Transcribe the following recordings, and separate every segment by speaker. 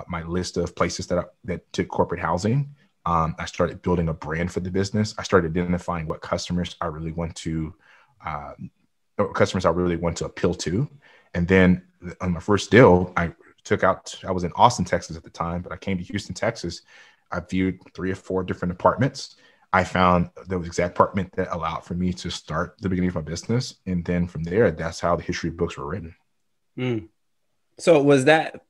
Speaker 1: my list of places that took corporate housing. I started building a brand for the business. I started identifying what customers I really want to appeal to. And then on my first deal, I was in Austin, Texas at the time, but I came to Houston, Texas. I viewed 3 or 4 different apartments. I found the exact apartment that allowed for me to start the beginning of my business. And then from there, that's how the history books were written.
Speaker 2: So was that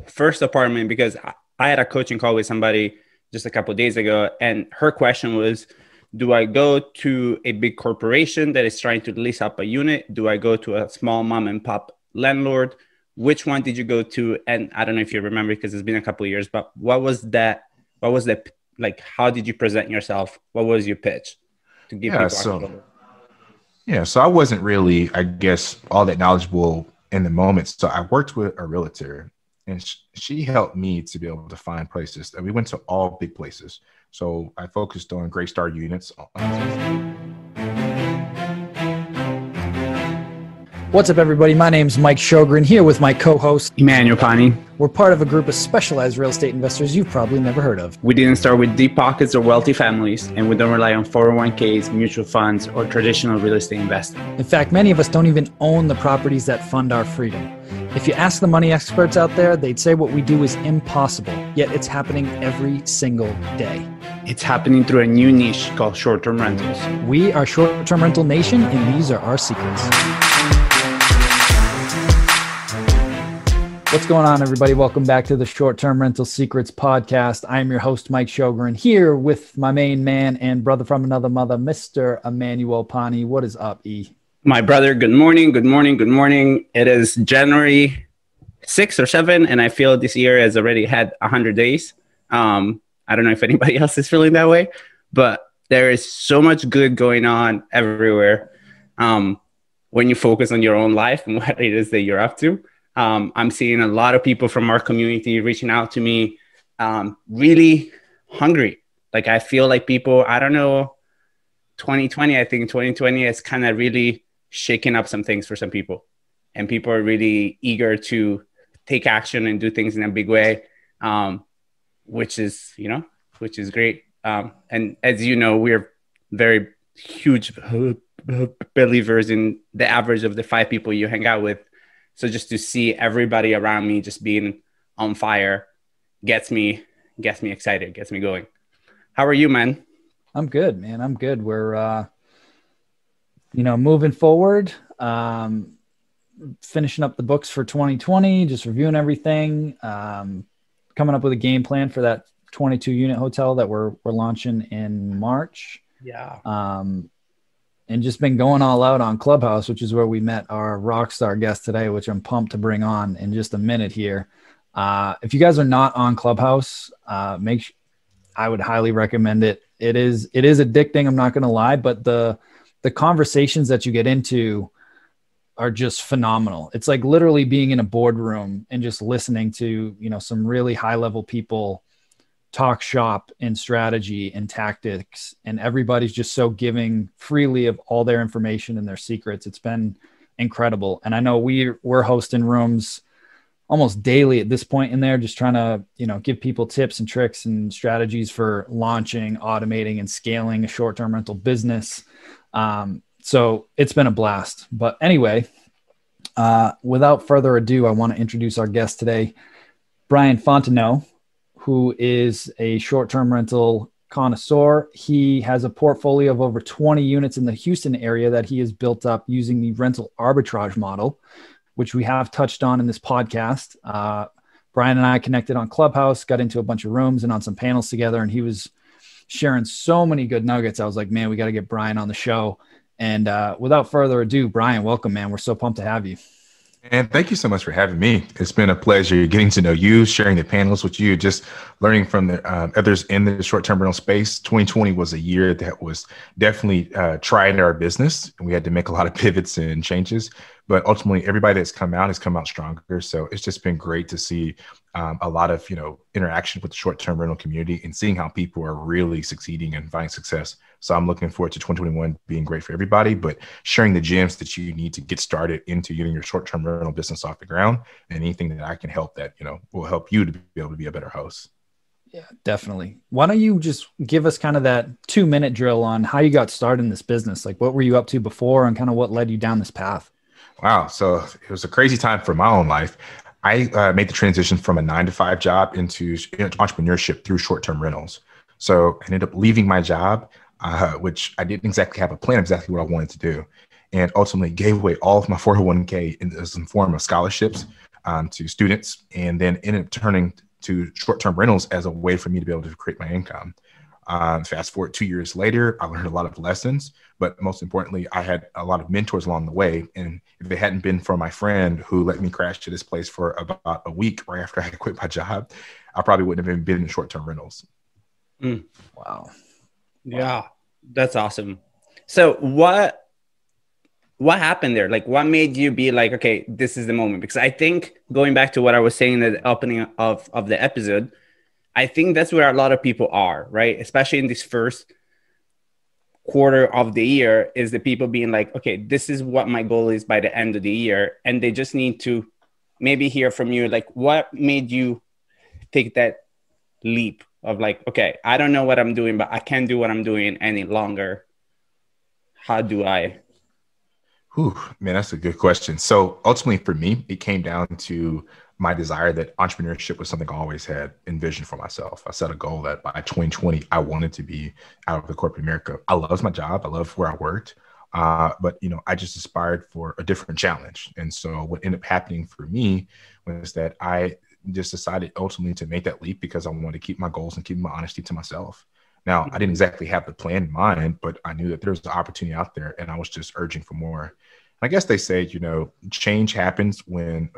Speaker 2: first apartment, because I had a coaching call with somebody just a couple of days ago, and her question was, do I go to a big corporation that is trying to lease up a unit? Do I go to a small mom and pop landlord? Which one did you go to? And I don't know if you remember, because it's been a couple of years, but what was that? Like, how did you present yourself? What was your pitch to give people?
Speaker 1: So I wasn't really, I guess, all that knowledgeable in the moment. So I worked with a realtor, and she helped me to be able to find places. And we went to all big places. So I focused on Greystar units.
Speaker 3: What's up, everybody? My name's Mike Sjogren, here with my co-host,
Speaker 2: Emmanuel Pani.
Speaker 3: We're part of a group of specialized real estate investors you've probably never heard of.
Speaker 2: We didn't start with deep pockets or wealthy families, and we don't rely on 401ks, mutual funds, or traditional real estate investing.
Speaker 3: In fact, many of us don't even own the properties that fund our freedom. If you ask the money experts out there, they'd say what we do is impossible, yet it's happening every single day.
Speaker 2: It's happening through a new niche called short-term rentals.
Speaker 3: We are Short-Term Rental Nation, and these are our secrets. What's going on, everybody? Welcome back to the Short-Term Rental Secrets podcast. I am your host, Mike Sjogren, here with my main man and brother from another mother, Mr. Emmanuel Pani. What is up, E?
Speaker 2: My brother, good morning, good morning, good morning. It is January 6th or 7th, and I feel this year has already had 100 days. I don't know if anybody else is feeling that way, but there is so much good going on everywhere when you focus on your own life and what it is that you're up to. I'm seeing a lot of people from our community reaching out to me, really hungry. Like, I feel like people, I don't know, 2020, I think 2020 is kind of really shaking up some things for some people. And people are really eager to take action and do things in a big way, which is great. And as you know, we're very huge believers in the average of the 5 people you hang out with. So just to see everybody around me just being on fire gets me excited, gets me going. How are you, man?
Speaker 3: I'm good, man. I'm good. We're, moving forward, finishing up the books for 2020, just reviewing everything, coming up with a game plan for that 22 unit hotel that we're launching in March.
Speaker 2: Yeah.
Speaker 3: And just been going all out on Clubhouse, which is where we met our rock star guest today, which I'm pumped to bring on in just a minute here. If you guys are not on Clubhouse, I would highly recommend it. It is addicting. I'm not going to lie, but the conversations that you get into are just phenomenal. It's like literally being in a boardroom and just listening to, some really high level people talk shop and strategy and tactics, and everybody's just so giving freely of all their information and their secrets. It's been incredible. And I know we're hosting rooms almost daily at this point in there, just trying to, give people tips and tricks and strategies for launching, automating, and scaling a short-term rental business. So it's been a blast. But anyway, without further ado, I want to introduce our guest today, Brian Fontenot, who is a short-term rental connoisseur. He has a portfolio of over 20 units in the Houston area that he has built up using the rental arbitrage model, which we have touched on in this podcast. Brian and I connected on Clubhouse, got into a bunch of rooms and on some panels together, and he was sharing so many good nuggets. I was like, man, we got to get Brian on the show. And without further ado, Brian, welcome, man. We're so pumped to have you.
Speaker 1: And thank you so much for having me. It's been a pleasure getting to know you, sharing the panels with you, just learning from the others in the short-term rental space. 2020 was a year that was definitely trying our business, and we had to make a lot of pivots and changes. But ultimately, everybody that's come out has come out stronger. So it's just been great to see a lot of, interaction with the short-term rental community and seeing how people are really succeeding and finding success. So I'm looking forward to 2021 being great for everybody, but sharing the gems that you need to get started into getting your short-term rental business off the ground, and anything that I can help that, will help you to be able to be a better host.
Speaker 3: Yeah, definitely. Why don't you just give us kind of that 2-minute drill on how you got started in this business? Like, what were you up to before and kind of what led you down this path?
Speaker 1: Wow. So it was a crazy time for my own life. I made the transition from a 9-to-5 job into entrepreneurship through short-term rentals. So I ended up leaving my job, which I didn't exactly have a plan exactly what I wanted to do, and ultimately gave away all of my 401k in some form of scholarships to students, and then ended up turning to short-term rentals as a way for me to be able to create my income. Fast forward 2 years later, I learned a lot of lessons, but most importantly, I had a lot of mentors along the way. And if it hadn't been for my friend who let me crash to this place for about a week right after I had quit my job, I probably wouldn't have been in short-term rentals.
Speaker 3: Wow.
Speaker 2: Yeah, that's awesome. So what happened there? Like, what made you be like, okay, this is the moment? Because I think, going back to what I was saying at the opening of the episode, I think that's where a lot of people are, right? Especially in this first quarter of the year, is the people being like, okay, this is what my goal is by the end of the year. And they just need to maybe hear from you, like, what made you take that leap of like, okay, I don't know what I'm doing, but I can't do what I'm doing any longer. How do I?
Speaker 1: Whew, man, that's a good question. So ultimately for me, it came down to my desire that entrepreneurship was something I always had envisioned for myself. I set a goal that by 2020, I wanted to be out of the corporate America. I loved my job. I loved where I worked. But, I just aspired for a different challenge. And so what ended up happening for me was that I just decided ultimately to make that leap because I wanted to keep my goals and keep my honesty to myself. Now, I didn't exactly have the plan in mind, but I knew that there was an opportunity out there, and I was just urging for more. I guess they say, change happens when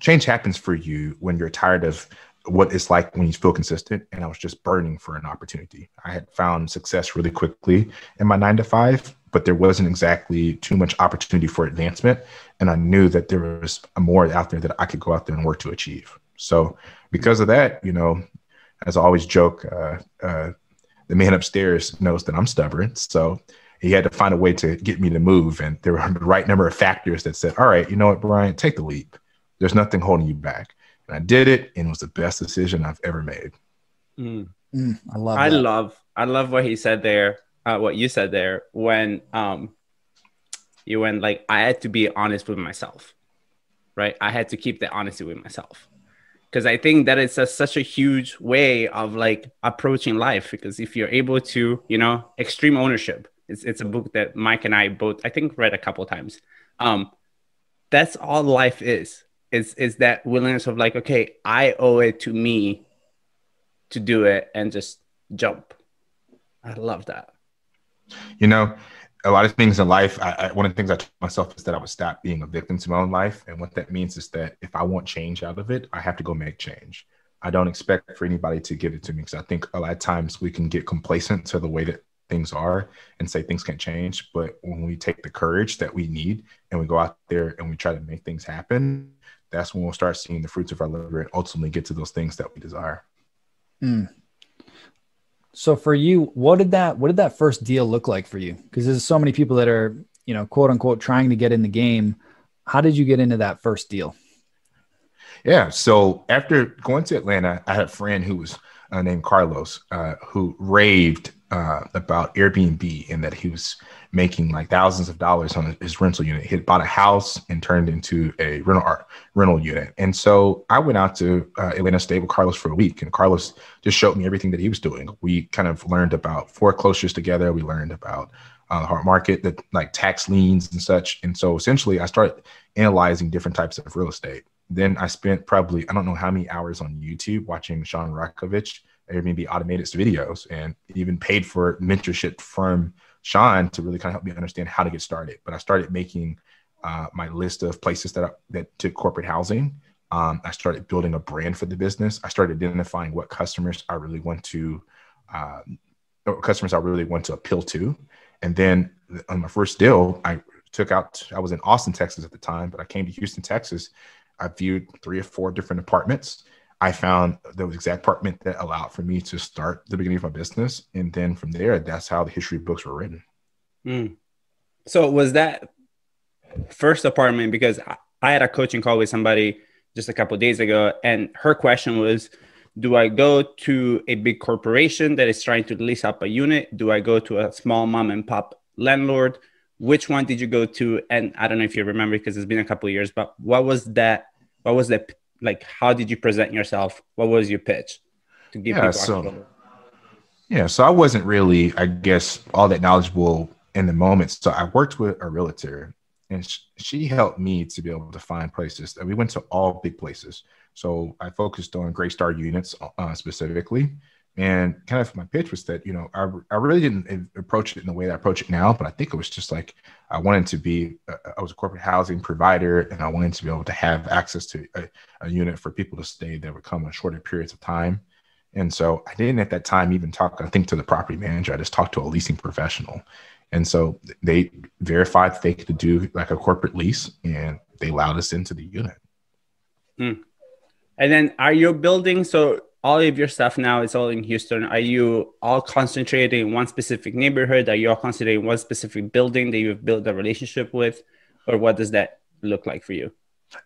Speaker 1: change happens for you when you're tired of what it's like when you feel consistent. And I was just burning for an opportunity. I had found success really quickly in my 9-to-5, but there wasn't exactly too much opportunity for advancement. And I knew that there was more out there that I could go out there and work to achieve. So because of that, as I always joke, the man upstairs knows that I'm stubborn. So he had to find a way to get me to move. And there were the right number of factors that said, all right, you know what, Brian, take the leap. There's nothing holding you back. And I did it, and it was the best decision I've ever made.
Speaker 3: I love
Speaker 2: what he said there, what you said there, when you went like, I had to be honest with myself, right? I had to keep the honesty with myself. Because I think that it's such a huge way of like approaching life. Because if you're able to, extreme ownership, it's a book that Mike and I both, I think, read a couple of times. That's all life is that willingness of like, okay, I owe it to me to do it and just jump. I love that.
Speaker 1: A lot of things in life, one of the things I told myself is that I would stop being a victim to my own life. And what that means is that if I want change out of it, I have to go make change. I don't expect for anybody to give it to me, because I think a lot of times we can get complacent to the way that things are and say things can't change. But when we take the courage that we need and we go out there and we try to make things happen, that's when we'll start seeing the fruits of our labor and ultimately get to those things that we desire.
Speaker 3: So for you, what did that first deal look like for you? Because there's so many people that are, quote unquote, trying to get in the game. How did you get into that first deal?
Speaker 1: Yeah. So after going to Atlanta, I had a friend who was named Carlos, who raved about Airbnb, and that he was making like thousands of dollars on his rental unit. He had bought a house and turned into a rental unit. And so I went out to Atlanta, stayed with Carlos for a week, and Carlos just showed me everything that he was doing. We kind of learned about foreclosures together. We learned about the hard market, that like tax liens and such. And so essentially I started analyzing different types of real estate. Then I spent probably, I don't know how many hours on YouTube watching Sean Rakovich, Airbnb automated videos, and even paid for mentorship from Sean to really kind of help me understand how to get started. But I started making my list of places that took corporate housing. I started building a brand for the business. I started identifying what customers I really want to appeal to. And then on my first deal, I was in Austin, Texas at the time, but I came to Houston, Texas. I viewed 3 or 4 different apartments. I found the exact apartment that allowed for me to start the beginning of my business. And then from there, that's how the history books were written.
Speaker 2: Mm. So was that first apartment, because I had a coaching call with somebody just a couple of days ago, and her question was, do I go to a big corporation that is trying to lease up a unit? Do I go to a small mom and pop landlord? Which one did you go to? And I don't know if you remember, because it's been a couple of years, but what was that? Like, how did you present yourself? What was your pitch to give people actual?
Speaker 1: Yeah, so I wasn't really, I guess, all that knowledgeable in the moment. So I worked with a realtor, and she helped me to be able to find places. And we went to all big places. So I focused on Great Star units specifically. And kind of my pitch was that, I really didn't approach it in the way that I approach it now, but I think it was just like I wanted to be, I was a corporate housing provider, and I wanted to be able to have access to a unit for people to stay that would come in shorter periods of time. And so I didn't at that time even talk, I think, to the property manager. I just talked to a leasing professional. And so they verified that they could do like a corporate lease, and they allowed us into the unit.
Speaker 2: Mm. And then are you building, so all of your stuff now is all in Houston. Are you all concentrated in one specific neighborhood? Are you all concentrated in one specific building that you've built a relationship with? Or what does that look like for you?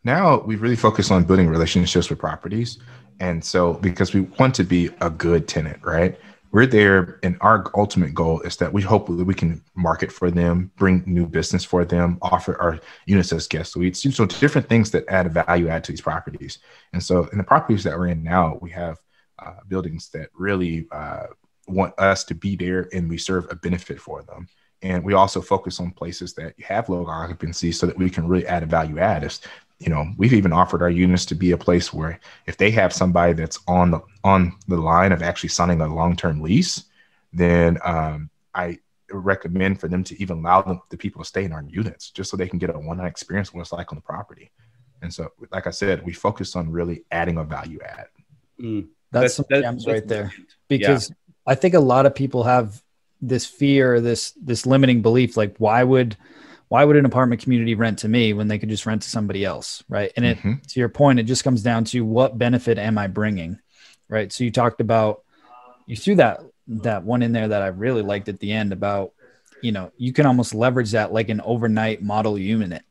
Speaker 1: Now we really focus on building relationships with properties. And so because we want to be a good tenant, right? We're there, and our ultimate goal is that we hope that we can market for them, bring new business for them, offer our units as guest suites. So different things that add a value add to these properties. And so in the properties that we're in now, we have buildings that really want us to be there, and we serve a benefit for them. And we also focus on places that have low occupancy so that we can really add a value add. We've even offered our units to be a place where if they have somebody that's on the line of actually signing a long-term lease, then I recommend for them to even allow the people to stay in our units just so they can get a one-night experience of what it's like on the property. And so, like I said, we focus on really adding a value add.
Speaker 3: That's some gems right there, because I think a lot of people have this fear, this limiting belief, like why would an apartment community rent to me when they could just rent to somebody else, right? And to your point, it just comes down to what benefit am I bringing, right? So you talked about, you threw that one in there that I really liked at the end about, you can almost leverage that like an overnight model unit.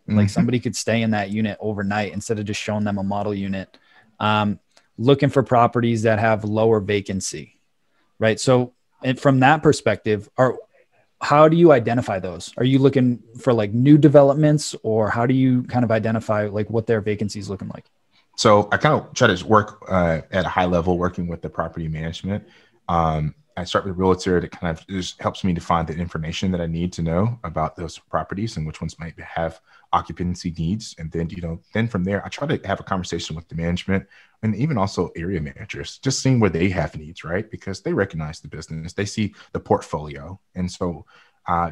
Speaker 3: Like somebody could stay in that unit overnight instead of just showing them a model unit. Looking for properties that have lower vacancy, right? So from that perspective, how do you identify those? Are you looking for like new developments, or how do you kind of identify like what their vacancy is looking like?
Speaker 1: So I kind of try to work at a high level, working with the property management. I start with a realtor that kind of just helps me to find the information that I need to know about those properties and which ones might have occupancy needs. And then, then from there, I try to have a conversation with the management and even also area managers, just seeing where they have needs, right? Because they recognize the business, they see the portfolio. And so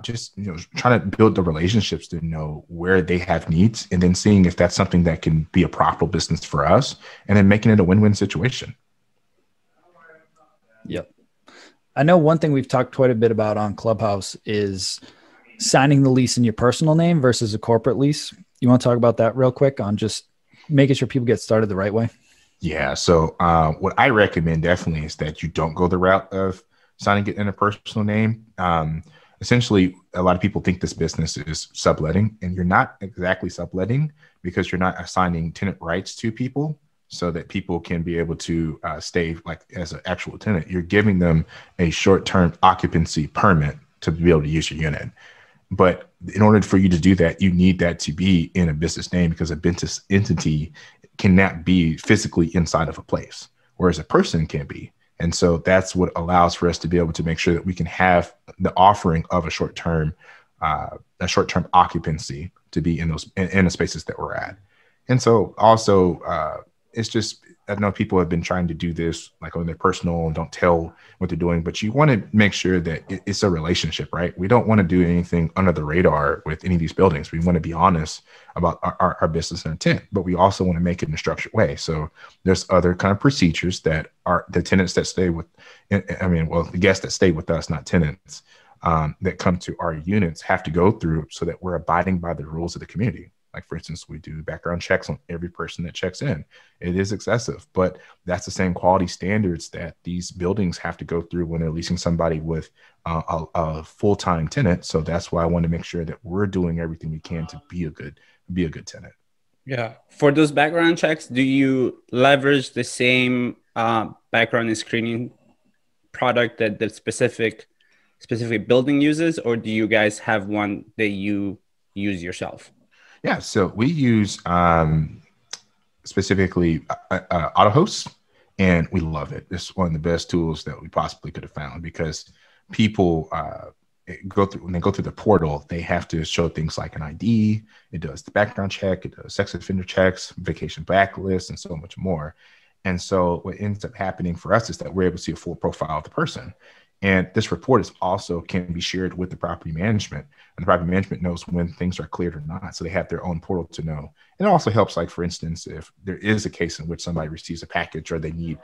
Speaker 1: just, trying to build the relationships to know where they have needs, and then seeing if that's something that can be a profitable business for us, and then making it a win-win situation.
Speaker 3: Yep. I know one thing we've talked quite a bit about on Clubhouse is signing the lease in your personal name versus a corporate lease. You want to talk about that real quick on just making sure people get started the right way?
Speaker 1: Yeah. So what I recommend definitely is that you don't go the route of signing it in a personal name. Essentially, a lot of people think this business is subletting, and you're not exactly subletting, because you're not assigning tenant rights to people so that people can be able to stay like as an actual tenant. You're giving them a short-term occupancy permit to be able to use your unit. But in order for you to do that, you need that to be in a business name, because a business entity cannot be physically inside of a place, whereas a person can be. And so that's what allows for us to be able to make sure that we can have the offering of a short-term occupancy to be in the spaces that we're at. And so also it's just, I know people have been trying to do this like on their personal and don't tell what they're doing, but you want to make sure that it's a relationship, right? We don't want to do anything under the radar with any of these buildings. We want to be honest about our business intent, but we also want to make it in a structured way. So there's other kind of procedures that are the tenants that stay with, the guests that stay with us, not tenants, that come to our units have to go through so that we're abiding by the rules of the community. Like, for instance, we do background checks on every person that checks in. It is excessive, but that's the same quality standards that these buildings have to go through when they're leasing somebody with a full-time tenant. So that's why I want to make sure that we're doing everything we can to be a good tenant.
Speaker 2: Yeah. For those background checks, do you leverage the same background and screening product that the specific building uses, or do you guys have one that you use yourself?
Speaker 1: Yeah, so we use specifically AutoHost, and we love it. It's one of the best tools that we possibly could have found, because people when they go through the portal, they have to show things like an ID. It does the background check, it does sex offender checks, vacation backlist, and so much more. And so what ends up happening for us is that we're able to see a full profile of the person. And this report is also can be shared with the property management, and the property management knows when things are cleared or not. So they have their own portal to know. And it also helps, like, for instance, if there is a case in which somebody receives a package or they need,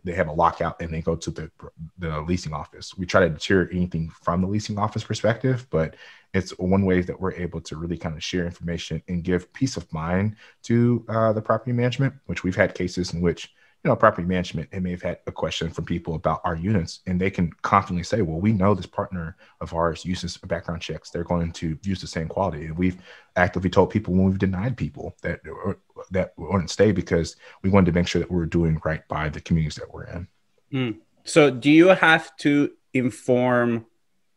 Speaker 1: they have a lockout and they go to the leasing office. We try to deter anything from the leasing office perspective, but it's one way that we're able to really kind of share information and give peace of mind to the property management, which we've had cases in which, property management, it may have had a question from people about our units, and they can confidently say, well, we know this partner of ours uses background checks. They're going to use the same quality. And we've actively told people when we've denied people that wouldn't stay, because we wanted to make sure that we're doing right by the communities that we're in.
Speaker 2: So do you have to inform,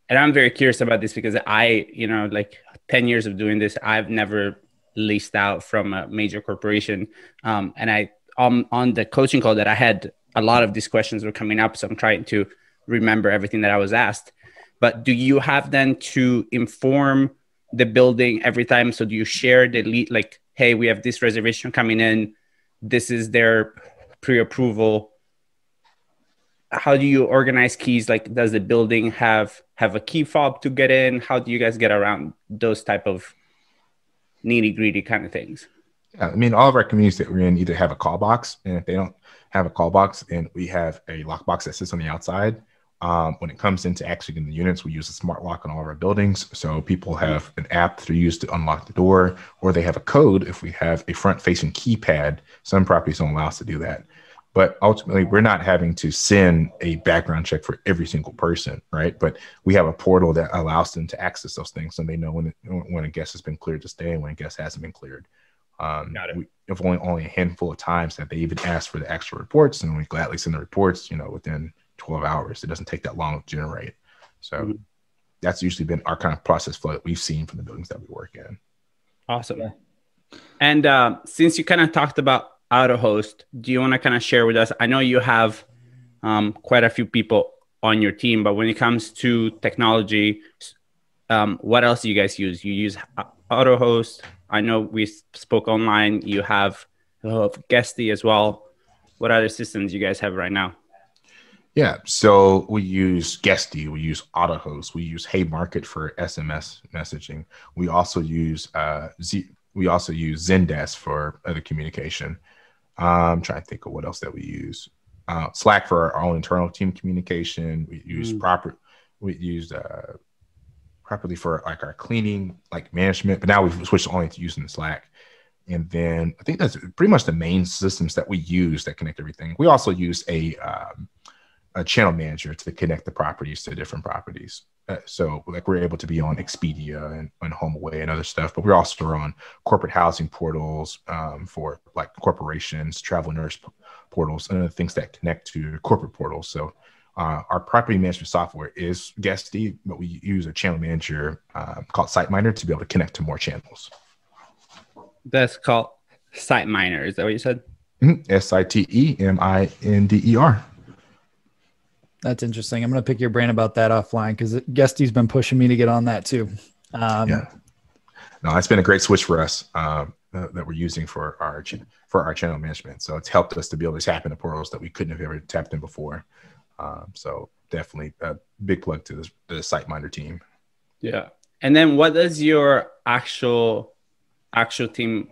Speaker 2: and I'm very curious about this because I, like 10 years of doing this, I've never leased out from a major corporation. And on the coaching call that I had, a lot of these questions were coming up. So I'm trying to remember everything that I was asked. But do you have then to inform the building every time? So do you share the lead, like, hey, we have this reservation coming in, this is their pre-approval? How do you organize keys? Like, does the building have a key fob to get in? How do you guys get around those type of nitty-gritty kind of things?
Speaker 1: Yeah, I mean, all of our communities that we're in either have a call box, and if they don't have a call box, then we have a lock box that sits on the outside. When it comes into actually in the units, we use a smart lock on all of our buildings. So people have an app to use to unlock the door, or they have a code if we have a front-facing keypad. Some properties don't allow us to do that. But ultimately, we're not having to send a background check for every single person, right? But we have a portal that allows them to access those things, so they know when a guest has been cleared to stay and when a guest hasn't been cleared. We have only a handful of times that they even ask for the extra reports, and we gladly send the reports, within 12 hours. It doesn't take that long to generate. So that's usually been our kind of process flow that we've seen from the buildings that we work in.
Speaker 2: Awesome. And since you kind of talked about AutoHost, do you want to kind of share with us? I know you have quite a few people on your team, but when it comes to technology, what else do you guys use? You use AutoHost. I know we spoke online. You have Guesty as well. What other systems you guys have right now?
Speaker 1: Yeah, so we use Guesty, we use AutoHost, we use Haymarket for SMS messaging. We also use Zendesk for other communication. I'm trying to think of what else that we use. Slack for our own internal team communication. We use properly for like our cleaning, like management, but now we've switched only to using the Slack. And then I think that's pretty much the main systems that we use that connect everything. We also use a channel manager to connect the properties to different properties. So like we're able to be on Expedia and HomeAway and other stuff, but we're also on corporate housing portals for like corporations, travel nurse portals, and other things that connect to corporate portals. So our property management software is Guesty, but we use a channel manager called SiteMinder to be able to connect to more channels.
Speaker 2: That's called SiteMinder. Is that what you said?
Speaker 1: SiteMinder.
Speaker 3: That's interesting. I'm going to pick your brain about that offline because Guesty's been pushing me to get on that too.
Speaker 1: No, it's been a great switch for us that we're using for our channel management. So it's helped us to be able to tap into portals that we couldn't have ever tapped in before. So definitely a big plug to the SiteMinder team.
Speaker 2: Yeah. And then what does your actual team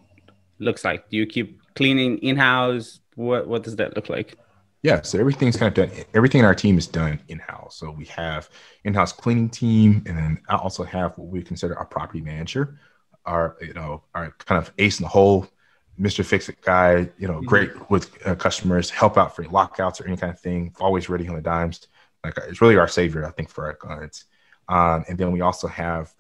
Speaker 2: looks like? Do you keep cleaning in-house? What does that look like?
Speaker 1: Yeah, so everything's kind of done. Everything in our team is done in-house. So we have in-house cleaning team, and then I also have what we consider our property manager. our kind of ace in the hole, Mr. Fix-It guy, great with customers, help out for lockouts or any kind of thing, always ready on the dimes. Like, it's really our savior, I think, for our clients. And then we also have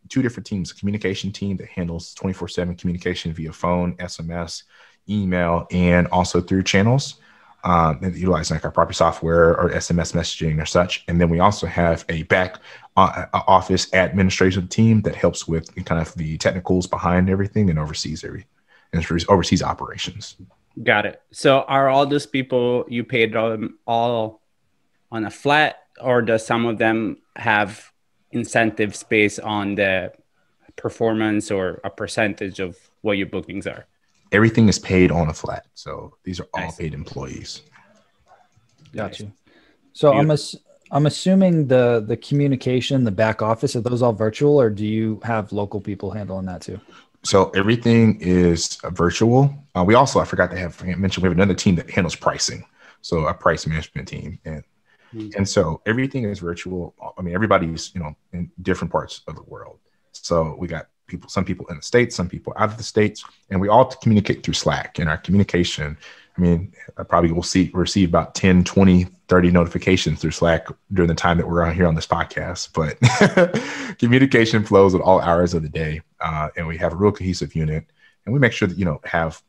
Speaker 1: two different teams, a communication team that handles 24/7 communication via phone, SMS, email, and also through channels, and utilizing like our property software or SMS messaging or such. And then we also have a back office administration team that helps with kind of the technicals behind everything and oversees operations.
Speaker 2: Got it. So are all those people you paid them all on a flat, or does some of them have incentives based on the performance or a percentage of what your bookings are?
Speaker 1: Everything is paid on a flat. So these are all paid employees.
Speaker 3: Got you. So I'm assuming the communication, the back office, are those all virtual, or do you have local people handling that too?
Speaker 1: So everything is virtual. We also, I forgot to mention, we have another team that handles pricing. So a price management team. And so everything is virtual. I mean, everybody's, in different parts of the world. So we got some people in the States, some people out of the States, and we all communicate through Slack. And our communication, I mean, I probably will receive about 10, 20, 30 notifications through Slack during the time that we're on here on this podcast. But communication flows at all hours of the day. And we have a real cohesive unit. And we make sure that, have,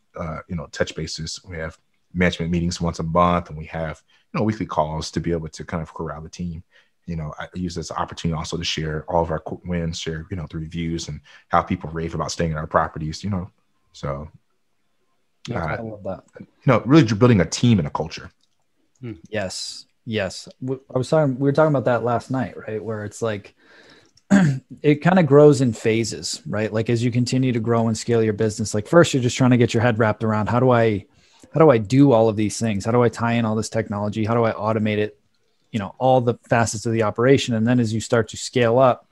Speaker 1: touch bases. We have management meetings once a month, and we have, weekly calls to be able to kind of corral the team. I use this opportunity also to share all of our wins, share, the reviews and how people rave about staying in our properties, so.
Speaker 3: I love that.
Speaker 1: Really building a team and a culture.
Speaker 3: Yes. We were talking about that last night, right? Where it's like, it kind of grows in phases, right? Like as you continue to grow and scale your business, like first you're just trying to get your head wrapped around, how do I do all of these things? How do I tie in all this technology? How do I automate it? All the facets of the operation. And then as you start to scale up,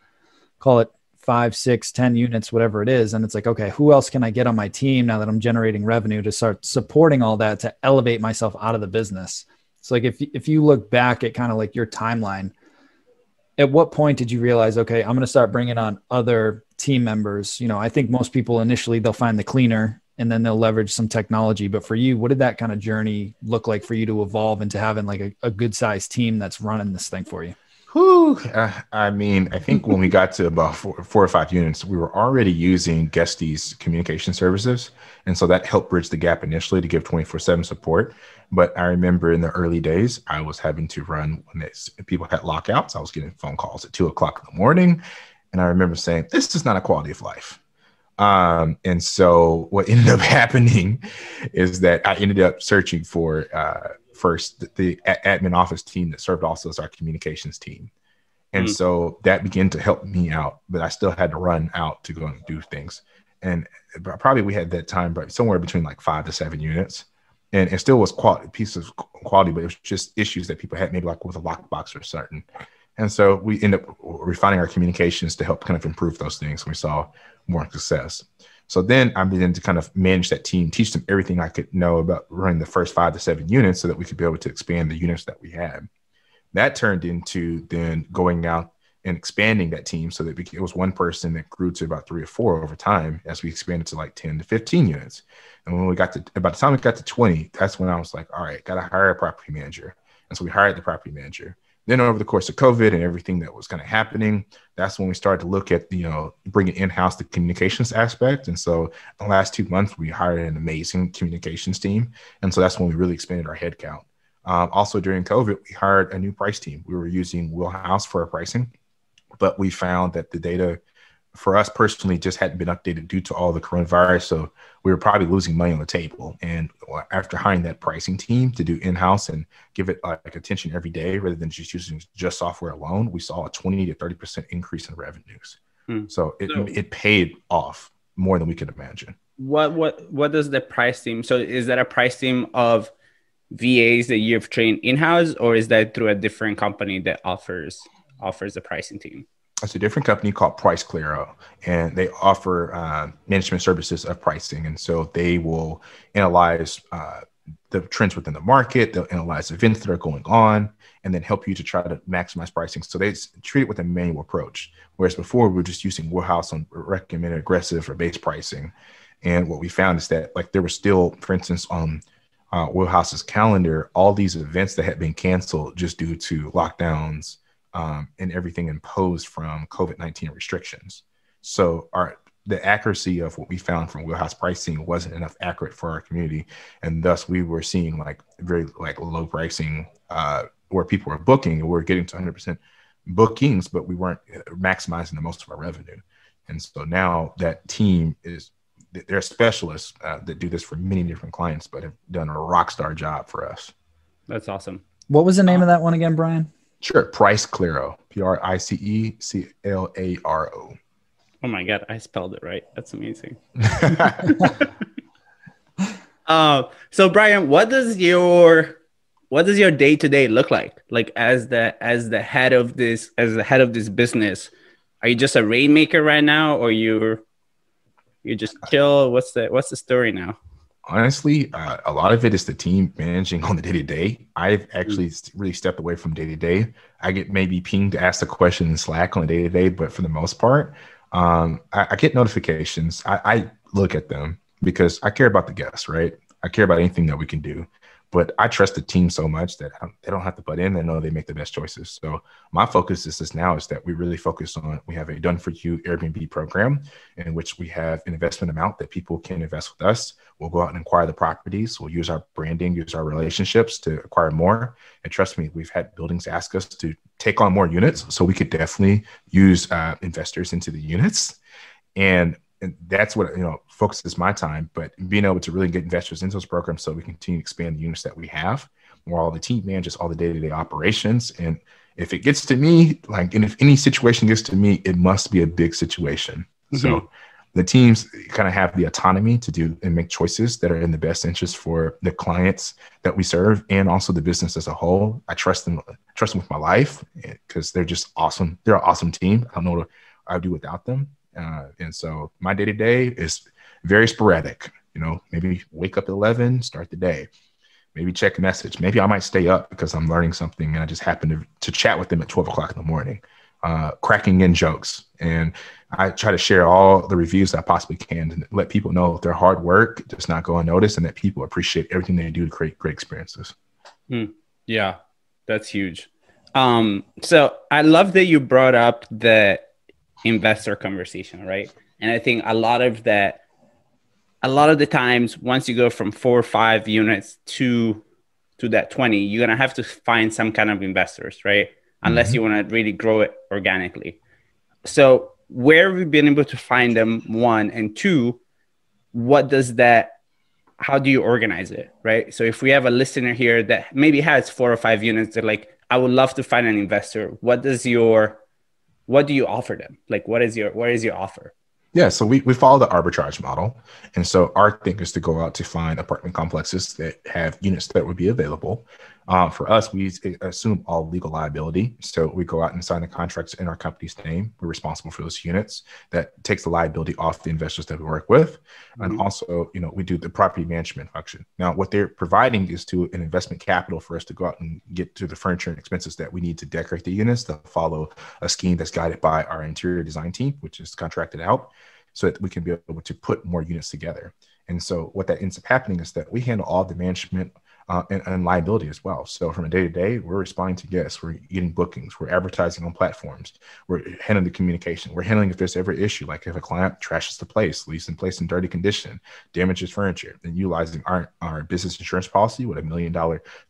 Speaker 3: call it 5, 6, 10 units, whatever it is. And it's like, okay, who else can I get on my team now that I'm generating revenue to start supporting all that to elevate myself out of the business? So like, if you look back at kind of like your timeline, at what point did you realize, okay, I'm going to start bringing on other team members? I think most people initially, they'll find the cleaner and then they'll leverage some technology. But for you, what did that kind of journey look like for you to evolve into having like a good sized team that's running this thing for you?
Speaker 1: I mean, I think when we got to about 4 or 5 units, we were already using Guestie's communication services. And so that helped bridge the gap initially to give 24/7 support. But I remember in the early days, I was having to run when people had lockouts. I was getting phone calls at 2:00 in the morning. And I remember saying, this is not a quality of life. And so what ended up happening is that I ended up searching for first the admin office team that served also as our communications team. And so that began to help me out, but I still had to run out to go and do things. And probably we had that time, but somewhere between like 5 to 7 units. And it still was pieces of quality, but it was just issues that people had maybe like with a lockbox or certain. And so we ended up refining our communications to help kind of improve those things. We saw more success. So then I began to kind of manage that team, teach them everything I could know about running the first 5 to 7 units so that we could be able to expand the units that we had. That turned into then going out and expanding that team so that it was one person that grew to about 3 or 4 over time as we expanded to like 10 to 15 units. And when we got to, by the time we got to 20, that's when I was like, all right, got to hire a property manager. And so we hired the property manager. Then over the course of COVID and everything that was kind of happening, that's when we started to look at, bringing in-house the communications aspect. And so in the last 2 months, we hired an amazing communications team. And so that's when we really expanded our headcount. Also during COVID, we hired a new price team. We were using Wheelhouse for our pricing, but we found that the data for us personally just hadn't been updated due to all the coronavirus. So we were probably losing money on the table. And after hiring that pricing team to do in-house and give it like attention every day, rather than just using just software alone, we saw a 20 to 30% increase in revenues. So it paid off more than we could imagine.
Speaker 2: What does the price team? So is that a price team of VAs that you've trained in-house, or is that through a different company that offers the pricing team?
Speaker 1: It's a different company called Price Clearo, and they offer management services of pricing. And so they will analyze the trends within the market. They'll analyze events that are going on, and then help you to try to maximize pricing. So they treat it with a manual approach, whereas before we were just using Wheelhouse on recommended aggressive or base pricing. And what we found is that like there were still, for instance, on Wheelhouse's calendar, all these events that had been canceled just due to lockdowns and everything imposed from COVID-19 restrictions. So the accuracy of what we found from Wheelhouse pricing wasn't enough accurate for our community. And thus we were seeing like very like low pricing where people were booking, and we're getting to 100% bookings, but we weren't maximizing the most of our revenue. And so now that team they're specialists that do this for many different clients, but have done a rock star job for us.
Speaker 2: That's awesome.
Speaker 3: What was the name of that one again, Brian?
Speaker 1: Sure. Priceclaro, PRICECLARO.
Speaker 2: Oh my God, I spelled it right. That's amazing. So Brian, what does your day-to-day look like? Like as the head of this business, are you just a rainmaker right now, or you just chill? What's the story now?
Speaker 1: Honestly, a lot of it is the team managing on the day-to-day. I've actually really stepped away from day-to-day. I get maybe pinged to ask the question in Slack on a day-to-day, but for the most part, I get notifications. I look at them because I care about the guests, right? I care about anything that we can do. But I trust the team so much that they don't have to butt in. They know they make the best choices. So my focus is that we really focus on, we have a done for you Airbnb program in which we have an investment amount that people can invest with us. We'll go out and acquire the properties. We'll use our branding, use our relationships to acquire more. And trust me, we've had buildings ask us to take on more units. So we could definitely use investors into the units. And that's what, focuses my time, but being able to really get investors into those programs so we continue to expand the units that we have, while the team manages all the day-to-day operations. And if it gets to me, and if any situation gets to me, it must be a big situation. Mm-hmm. So the teams kind of have the autonomy to do and make choices that are in the best interest for the clients that we serve and also the business as a whole. I trust them with my life because they're just awesome. They're an awesome team. I don't know what I would do without them. And so my day-to-day is very sporadic, maybe wake up at 11, start the day, maybe check a message. Maybe I might stay up because I'm learning something and I just happen to chat with them at 12 o'clock in the morning, cracking in jokes. And I try to share all the reviews that I possibly can to let people know their hard work does not go unnoticed and that people appreciate everything they do to create great experiences.
Speaker 2: Yeah, that's huge. So I love that you brought up the investor conversation, right? And I think a lot of the times, once you go from 4 or 5 units to that 20, you're gonna have to find some kind of investors, right? Unless you want to really grow it organically. So where have we been able to find them? 1 and 2, how do you organize it, right? So if we have a listener here that maybe has 4 or 5 units, they're like, I would love to find an investor. What do you offer them? Like, what is your offer?
Speaker 1: Yeah, so we follow the arbitrage model. And so our thing is to go out to find apartment complexes that have units that would be available. For us, we assume all legal liability. So we go out and sign the contracts in our company's name. We're responsible for those units. That takes the liability off the investors that we work with. And also, we do the property management function. Now, what they're providing is to an investment capital for us to go out and get to the furniture and expenses that we need to decorate the units to follow a scheme that's guided by our interior design team, which is contracted out, so that we can be able to put more units together. And so what that ends up happening is that we handle all the management and liability as well. So from a day-to-day, we're responding to guests, we're getting bookings, we're advertising on platforms, we're handling the communication, we're handling if there's ever an issue, like if a client trashes the place, leaves in place in dirty condition, damages furniture, then utilizing our business insurance policy with $1 million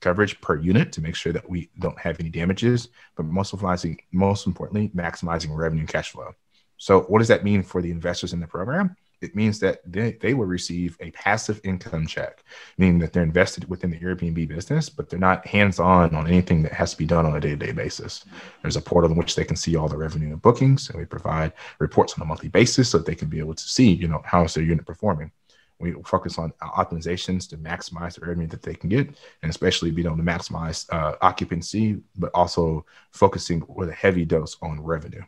Speaker 1: coverage per unit to make sure that we don't have any damages, but most importantly, maximizing revenue and cash flow. So what does that mean for the investors in the program? It means that they will receive a passive income check, meaning that they're invested within the Airbnb business, but they're not hands-on on anything that has to be done on a day-to-day basis. There's a portal in which they can see all the revenue and bookings, and we provide reports on a monthly basis so that they can be able to see, how is their unit performing. We focus on optimizations to maximize the revenue that they can get, and especially being able to maximize occupancy, but also focusing with a heavy dose on revenue.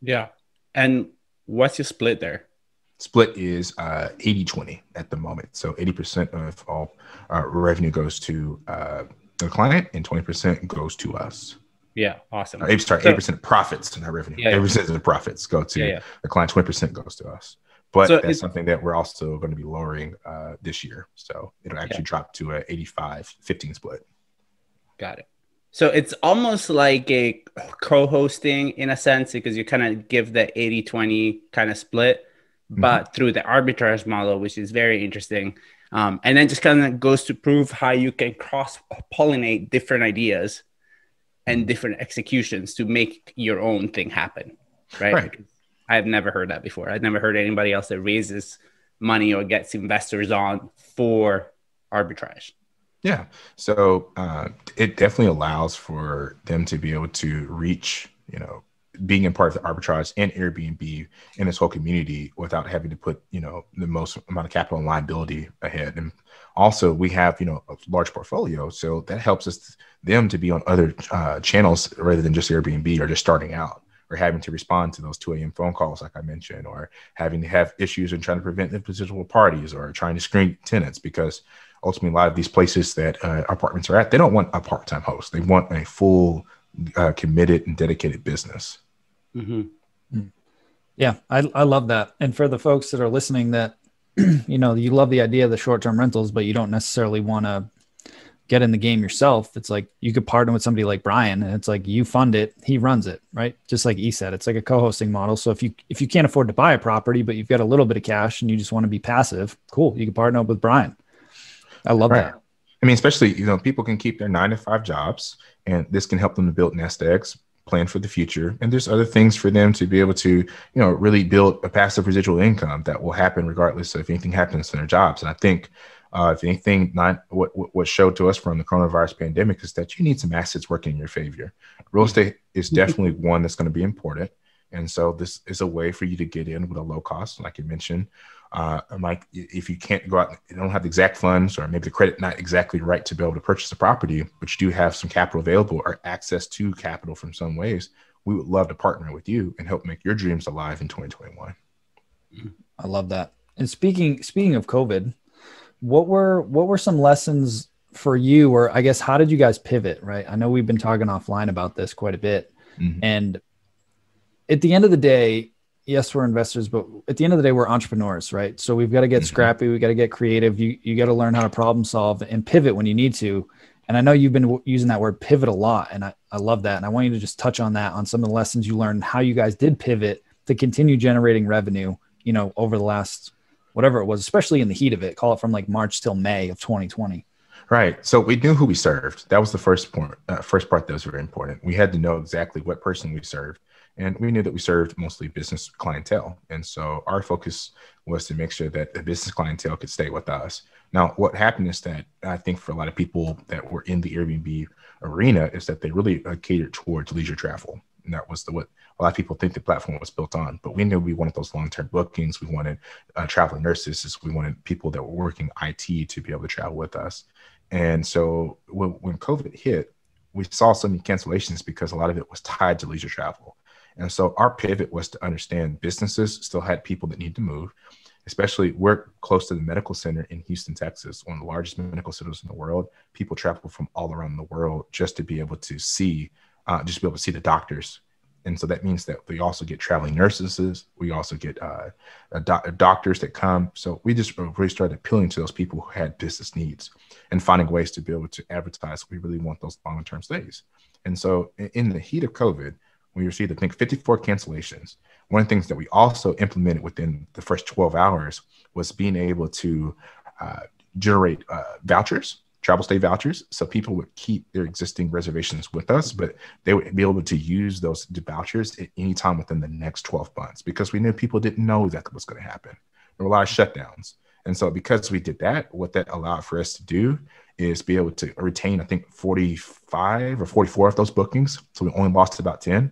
Speaker 2: Yeah. And what's your split there?
Speaker 1: Split is 80-20 at the moment. So 80% of all revenue goes to the client and 20% goes to us.
Speaker 2: Yeah, awesome.
Speaker 1: 80% of profits, not revenue.
Speaker 2: Yeah,
Speaker 1: 80% of the profits go to the client, 20% goes to us. But
Speaker 2: so
Speaker 1: that's something that we're also going to be lowering this year. So it'll actually drop to a 85-15 split.
Speaker 2: Got it. So it's almost like a co-hosting in a sense, because you kind of give the 80-20 kind of split, but through the arbitrage model, which is very interesting. And then just kind of goes to prove how you can cross-pollinate different ideas and different executions to make your own thing happen, right? Because I've never heard that before. I've never heard anybody else that raises money or gets investors on for arbitrage.
Speaker 1: Yeah. So it definitely allows for them to be able to reach, being a part of the arbitrage and Airbnb and this whole community without having to put, the most amount of capital and liability ahead. And also we have, a large portfolio. So that helps them to be on other channels rather than just Airbnb or just starting out or having to respond to those 2 a.m. phone calls, like I mentioned, or having to have issues and trying to prevent impositional parties or trying to screen tenants, because ultimately a lot of these places that apartments are at, they don't want a part-time host. They want a full committed and dedicated business.
Speaker 3: Mm-hmm. Yeah, I love that. And for the folks that are listening that, you love the idea of the short-term rentals, but you don't necessarily want to get in the game yourself. It's like you could partner with somebody like Brian, and it's like you fund it, he runs it, right? Just like he said, it's like a co-hosting model. So if you can't afford to buy a property, but you've got a little bit of cash and you just want to be passive, cool, you can partner up with Brian. I love that.
Speaker 1: I mean, especially, people can keep their 9-to-5 jobs, and this can help them to build nest eggs, plan for the future. And there's other things for them to be able to, really build a passive residual income that will happen regardless of if anything happens to their jobs. And I think, if anything, what showed to us from the coronavirus pandemic is that you need some assets working in your favor. Real estate is definitely one that's going to be important. And so this is a way for you to get in with a low cost, like you mentioned. Like if you can't go out, you don't have the exact funds, or maybe the credit not exactly right to be able to purchase a property, but you do have some capital available or access to capital from some ways, we would love to partner with you and help make your dreams alive in 2021.
Speaker 3: I love that. And speaking of COVID, what were some lessons for you, or I guess, how did you guys pivot? Right. I know we've been talking offline about this quite a bit. And at the end of the day, yes, we're investors, but at the end of the day, we're entrepreneurs, right? So we've got to get scrappy. We got to get creative. You got to learn how to problem solve and pivot when you need to. And I know you've been using that word pivot a lot, and I love that. And I want you to just touch on that, on some of the lessons you learned, how you guys did pivot to continue generating revenue, over the last, whatever it was, especially in the heat of it, call it from like March till May of 2020.
Speaker 1: Right. So we knew who we served. That was the first part that was very important. We had to know exactly what person we served. And we knew that we served mostly business clientele. And so our focus was to make sure that the business clientele could stay with us. Now, what happened is that I think for a lot of people that were in the Airbnb arena is that they really catered towards leisure travel. And that was what a lot of people think the platform was built on. But we knew we wanted those long-term bookings. We wanted traveling nurses. We wanted people that were working IT to be able to travel with us. And so when COVID hit, we saw so many cancellations because a lot of it was tied to leisure travel. And so our pivot was to understand businesses still had people that need to move, especially we're close to the medical center in Houston, Texas, one of the largest medical centers in the world. People travel from all around the world just to be able to see, the doctors. And so that means that we also get traveling nurses. We also get doctors that come. So we just really started appealing to those people who had business needs and finding ways to be able to advertise. We really want those long-term stays. And so in the heat of COVID, we received, I think, 54 cancellations. One of the things that we also implemented within the first 12 hours was being able to generate vouchers, travel stay vouchers. So people would keep their existing reservations with us, but they would be able to use those vouchers at any time within the next 12 months, because we knew people didn't know exactly what's going to happen. There were a lot of shutdowns. And so because we did that, what that allowed for us to do is be able to retain, I think, 45 or 44 of those bookings. So we only lost about 10.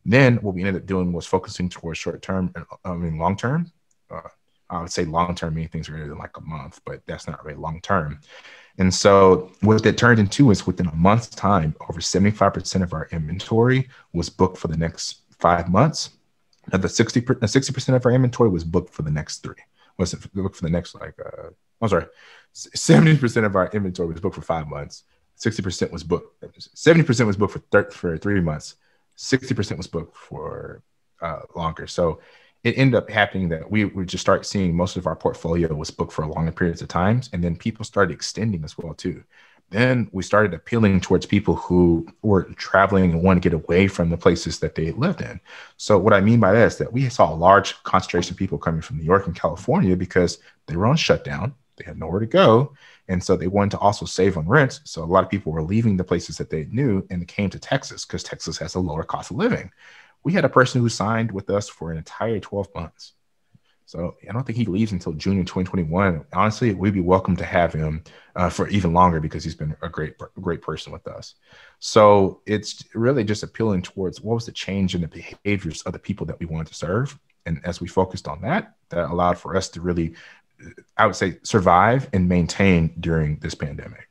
Speaker 1: Then what we ended up doing was focusing towards short-term, long-term. I would say long-term, many things greater than like a month, but that's not really long-term. And so what that turned into is within a month's time, over 75% of our inventory was booked for the next 5 months. Now the 60% of our inventory was booked for the next three. Wasn't booked for the next I'm sorry, 70% of our inventory was booked for 5 months. 60% was booked. 70% was booked for 3 months. 60% was booked for longer. So it ended up happening that we would just start seeing most of our portfolio was booked for longer periods of times, and then people started extending as well too. Then we started appealing towards people who were traveling and wanted to get away from the places that they lived in. So what I mean by that is that we saw a large concentration of people coming from New York and California because they were on shutdown. They had nowhere to go. And so they wanted to also save on rent. So a lot of people were leaving the places that they knew and came to Texas because Texas has a lower cost of living. We had a person who signed with us for an entire 12 months. So I don't think he leaves until June of 2021. Honestly, we'd be welcome to have him for even longer because he's been a great person with us. So it's really just appealing towards what was the change in the behaviors of the people that we wanted to serve. And as we focused on that, that allowed for us to really, I would say, survive and maintain during this pandemic.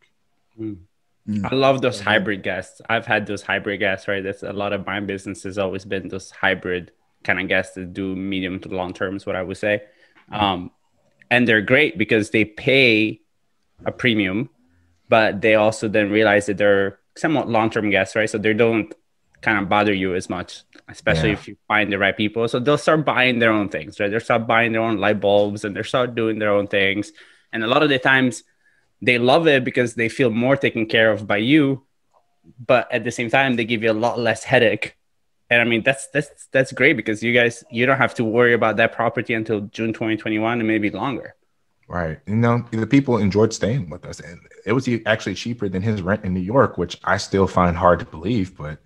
Speaker 2: I love those hybrid guests. I've had those hybrid guests, right? That's a lot of my business has always been those hybrid kind of guests that do medium to long term is what I would say. And they're great because they pay a premium, but they also then realize that they're somewhat long-term guests, right? So they don't kind of bother you as much, especially if you find the right people. So they'll start buying their own things, right? They'll start buying their own light bulbs and they'll start doing their own things. And a lot of the times they love it because they feel more taken care of by you, but at the same time, they give you a lot less headache. And I mean, that's great because you don't have to worry about that property until June 2021 and maybe longer.
Speaker 1: Right. The people enjoyed staying with us, and it was actually cheaper than his rent in New York, which I still find hard to believe, but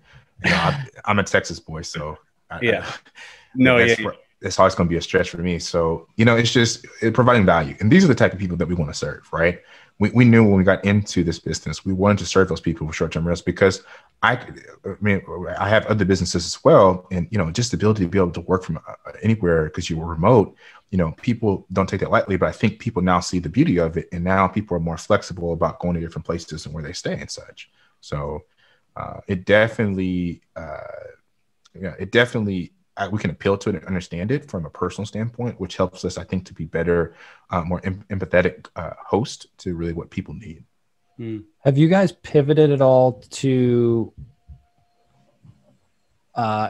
Speaker 1: I'm a Texas boy. So it's always going to be a stretch for me. So, it's just providing value. And these are the type of people that we want to serve, right? We knew when we got into this business, we wanted to serve those people with short-term rentals because I have other businesses as well. And, just the ability to be able to work from anywhere because you were remote, people don't take that lightly, but I think people now see the beauty of it. And now people are more flexible about going to different places and where they stay and such. So it definitely, we can appeal to it and understand it from a personal standpoint, which helps us, I think, to be better, more empathetic host to really what people need.
Speaker 3: Have you guys pivoted at all to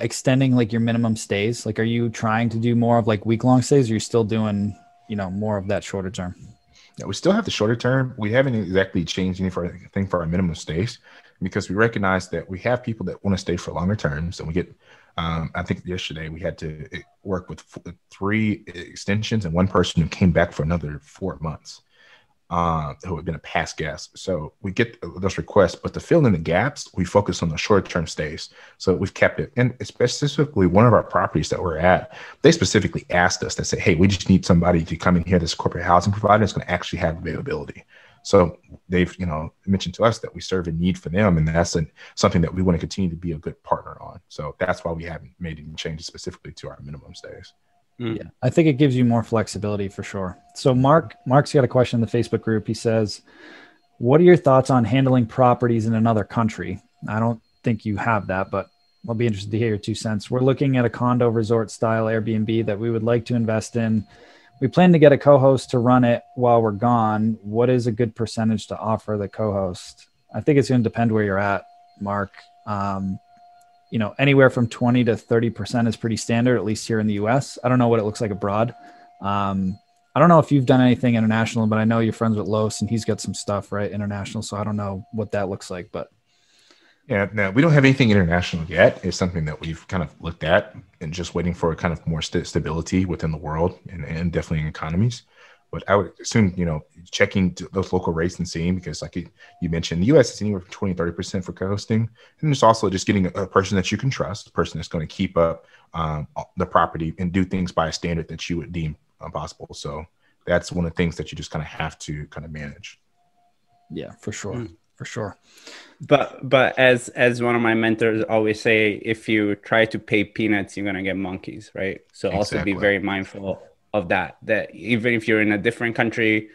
Speaker 3: extending like your minimum stays? Like, are you trying to do more of like week-long stays, or are you still doing, more of that shorter term?
Speaker 1: Yeah, we still have the shorter term. We haven't exactly changed anything for our minimum stays because we recognize that we have people that want to stay for longer terms, and we get. I think yesterday we had to work with 3 extensions and one person who came back for another 4 months, who had been a past guest. So we get those requests, but to fill in the gaps, we focus on the short-term stays. So we've kept it. And specifically one of our properties that we're at, they specifically asked us to say, hey, we just need somebody to come in here, this corporate housing provider that's going to actually have availability. So they've, mentioned to us that we serve a need for them, and that's something that we want to continue to be a good partner on. So that's why we haven't made any changes specifically to our minimum stays.
Speaker 3: Yeah, I think it gives you more flexibility for sure. So Mark's got a question in the Facebook group. He says, what are your thoughts on handling properties in another country? I don't think you have that, but I'll be interested to hear your 2 cents. We're looking at a condo resort style Airbnb that we would like to invest in. We plan to get a co-host to run it while we're gone. What is a good percentage to offer the co-host? I think it's going to depend where you're at, Mark. Anywhere from 20 to 30% is pretty standard, at least here in the US. I don't know what it looks like abroad. I don't know if you've done anything international, but I know you're friends with Los and he's got some stuff, right? International. So I don't know what that looks like, but.
Speaker 1: Yeah, no, we don't have anything international yet. It's something that we've kind of looked at and just waiting for kind of more stability within the world and definitely in economies. But I would assume, checking those local rates and seeing, because like you mentioned, the U.S. is anywhere from 20, 30% for co-hosting. And there's also just getting a person that you can trust, a person that's going to keep up the property and do things by a standard that you would deem possible. So that's one of the things that you just kind of have to kind of manage.
Speaker 3: Yeah, for sure. For sure.
Speaker 2: But as one of my mentors always say, if you try to pay peanuts, you're going to get monkeys, right? So also be very mindful of that even if you're in a different country,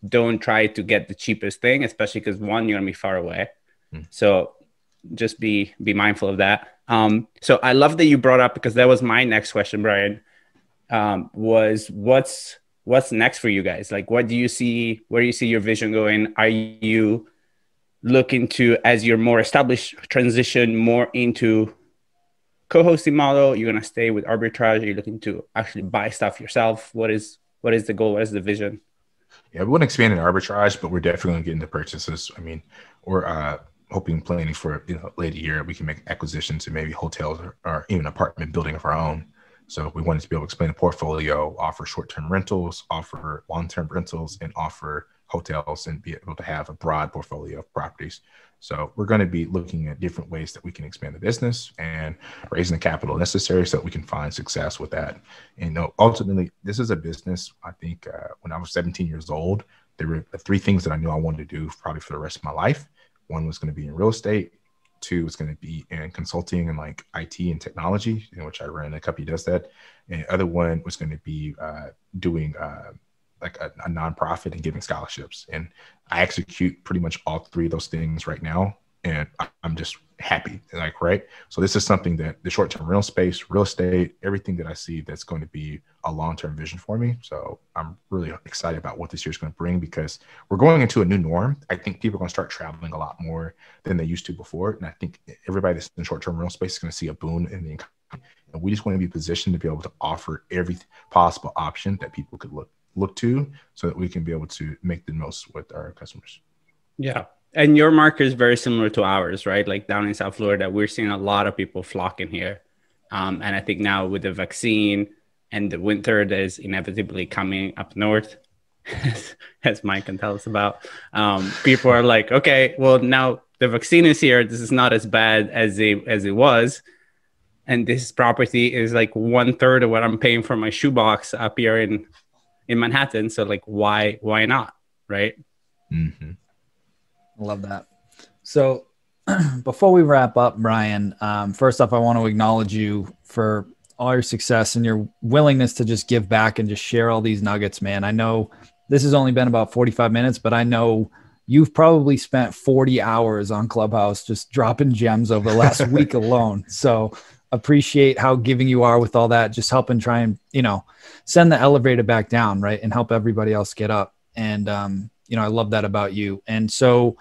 Speaker 2: don't try to get the cheapest thing, especially because one, you're going to be far away. So just be mindful of that. So I love that you brought up, because that was my next question, Brian, was what's next for you guys? Like, what do you see? Where do you see your vision going? Are you looking to, as you're more established, transition more into co-hosting model? You're going to stay with Arbitrage? Are you looking to actually buy stuff yourself? What is the goal? What is the vision?
Speaker 1: Yeah, we want to expand in Arbitrage, but we're definitely going to get into purchases. I mean, we're planning for later year we can make acquisitions and maybe hotels or even apartment building of our own. So we wanted to be able to expand a portfolio, offer short-term rentals, offer long-term rentals, and offer hotels, and be able to have a broad portfolio of properties. So we're going to be looking at different ways that we can expand the business and raising the capital necessary so that we can find success with that. And ultimately, this is a business. I think when I was 17 years old, there were three things that I knew I wanted to do probably for the rest of my life. One was going to be in real estate. Two was going to be in consulting and like IT and technology, which I ran a company that does that. And the other one was going to be doing like a nonprofit and giving scholarships. And I execute pretty much all three of those things right now. And I'm just happy, right? So this is something that the short-term rental space, real estate, everything that I see that's going to be a long-term vision for me. So I'm really excited about what this year is going to bring, because we're going into a new norm. I think people are going to start traveling a lot more than they used to before. And I think everybody that's in the short-term rental space is going to see a boon in the economy. And we just want to be positioned to be able to offer every possible option that people could look to, so that we can be able to make the most with our customers.
Speaker 2: Yeah. And your market is very similar to ours, right? Like down in South Florida, we're seeing a lot of people flocking here. And I think now with the vaccine and the winter that is inevitably coming up north, as Mike can tell us about, people are like, okay, well, now the vaccine is here. This is not as bad as it was. And this property is like 1/3 of what I'm paying for my shoebox up here in Manhattan. So like, why not? Right.
Speaker 1: Mm-hmm.
Speaker 3: I love that. So before we wrap up, Brian, first off, I want to acknowledge you for all your success and your willingness to just give back and just share all these nuggets, man. I know this has only been about 45 minutes, but I know you've probably spent 40 hours on Clubhouse just dropping gems over the last week alone. So appreciate how giving you are with all that, just helping try and, send the elevator back down, right? And help everybody else get up. And, I love that about you. And so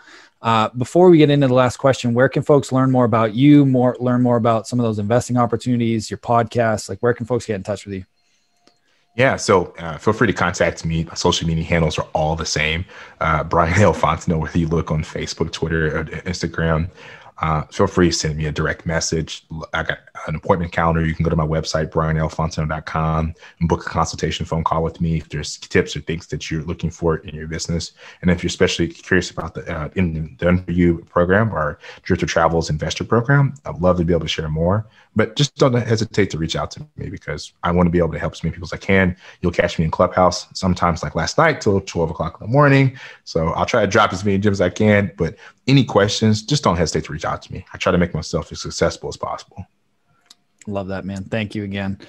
Speaker 3: before we get into the last question, where can folks learn more about you, learn more about some of those investing opportunities, your podcast? Like, where can folks get in touch with you?
Speaker 1: Yeah, so feel free to contact me. My social media handles are all the same. Brian L. Fontenot, whether you look on Facebook, Twitter, or Instagram. Feel free to send me a direct message. I got an appointment calendar. You can go to my website, brianlfontenot.com, and book a consultation phone call with me if there's tips or things that you're looking for in your business. And if you're especially curious about the interview program or Drifter Travel's investor program, I'd love to be able to share more. But just don't hesitate to reach out to me, because I want to be able to help as many people as I can. You'll catch me in Clubhouse sometimes, like last night, till 12 o'clock in the morning. So I'll try to drop as many gems as I can. But any questions, just don't hesitate to reach out to me. I try to make myself as successful as possible.
Speaker 3: Love that, man. Thank you again.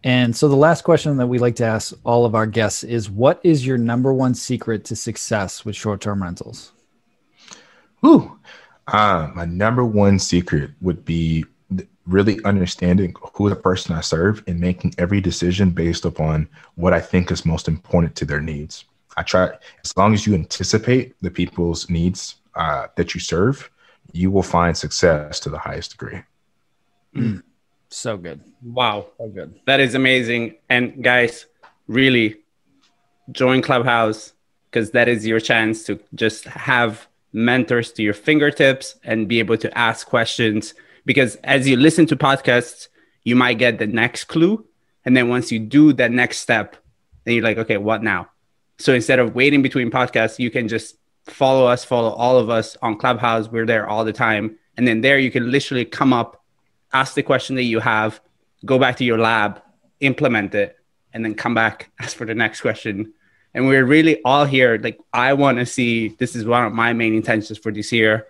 Speaker 3: And so the last question that we like to ask all of our guests is, what is your number one secret to success with short-term rentals?
Speaker 1: My number one secret would be really understanding who the person I serve and making every decision based upon what I think is most important to their needs. I try, as long as you anticipate the people's needs that you serve, you will find success to the highest degree.
Speaker 3: So good.
Speaker 2: Wow.
Speaker 3: So good.
Speaker 2: That is amazing. And guys, really join Clubhouse, because that is your chance to just have mentors to your fingertips and be able to ask questions. Because as you listen to podcasts, you might get the next clue. And then once you do that next step, then you're like, okay, what now? So instead of waiting between podcasts, you can just follow all of us on Clubhouse. We're there all the time. And then there you can literally come up, ask the question that you have, go back to your lab, implement it, and then come back, ask for the next question. And we're really all here. Like, I want to see, this is one of my main intentions for this year,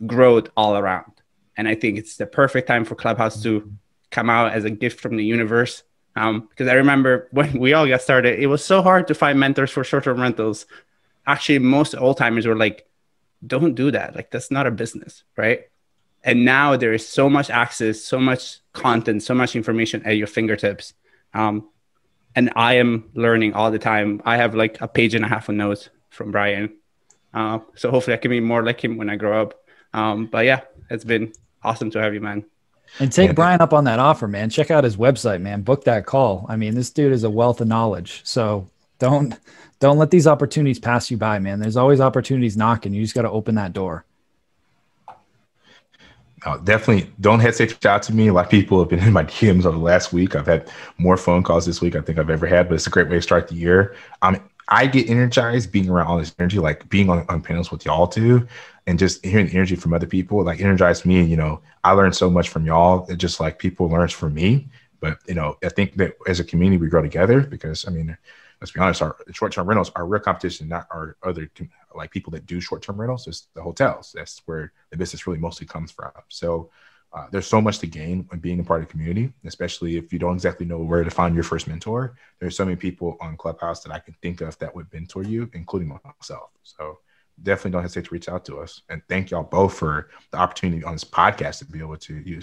Speaker 2: growth all around. And I think it's the perfect time for Clubhouse to come out as a gift from the universe. Because I remember when we all got started, it was so hard to find mentors for short-term rentals. Actually, most old timers were like, don't do that. Like, that's not a business, right? And now there is so much access, so much content, so much information at your fingertips. And I am learning all the time. I have like a page and a half of notes from Brian. So hopefully I can be more like him when I grow up. But yeah, it's been awesome to have you, man.
Speaker 3: And take Brian up on that offer, man. Check out his website, man. Book that call. I mean, this dude is a wealth of knowledge. So don't let these opportunities pass you by, man. There's always opportunities knocking. You just got to open that door.
Speaker 1: Definitely don't hesitate to reach out to me. A lot of people have been in my DMs over the last week. I've had more phone calls this week I think I've ever had, but it's a great way to start the year. I get energized being around all this energy, like being on panels with y'all too, and just hearing the energy from other people, like energized me. You know, I learned so much from y'all. It's just like people learn from me. But, you know, I think that as a community, we grow together because, I mean, let's be honest, our short-term rentals are real competition, not our other, like people that do short-term rentals. It's the hotels. That's where the business really mostly comes from. So there's so much to gain when being a part of the community, especially if you don't exactly know where to find your first mentor. There's so many people on Clubhouse that I can think of that would mentor you, including myself. So definitely don't hesitate to reach out to us. And thank y'all both for the opportunity on this podcast to be able to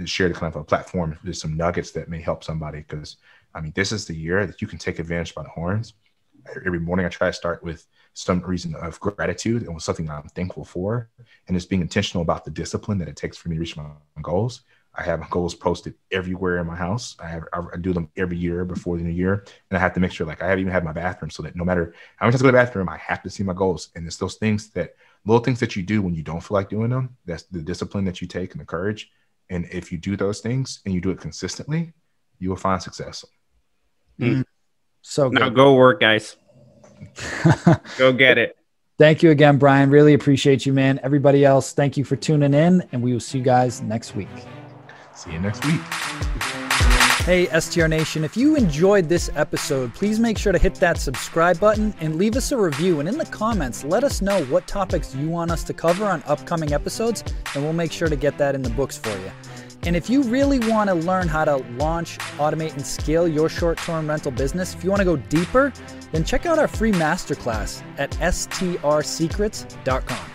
Speaker 1: share the kind of a platform with some nuggets that may help somebody. Because, I mean, this is the year that you can take advantage by the horns. Every morning I try to start with some reason of gratitude and with something that I'm thankful for. And it's being intentional about the discipline that it takes for me to reach my goals. I have goals posted everywhere in my house. I do them every year before the new year. And I have to make sure, like, I have even had my bathroom so that no matter how many times I go to the bathroom, I have to see my goals. And it's those little things that you do when you don't feel like doing them. That's the discipline that you take and the courage. And if you do those things and you do it consistently, you will find success.
Speaker 3: So good.
Speaker 2: Now go work, guys. Go get it.
Speaker 3: Thank you again, Brian. Really appreciate you, man. Everybody else, thank you for tuning in, and we will see you guys next week.
Speaker 1: See you next week.
Speaker 3: Hey, STR Nation, if you enjoyed this episode, please make sure to hit that subscribe button and leave us a review. And in the comments, let us know what topics you want us to cover on upcoming episodes, and we'll make sure to get that in the books for you. And if you really want to learn how to launch, automate, and scale your short-term rental business, if you want to go deeper, then check out our free masterclass at strsecrets.com.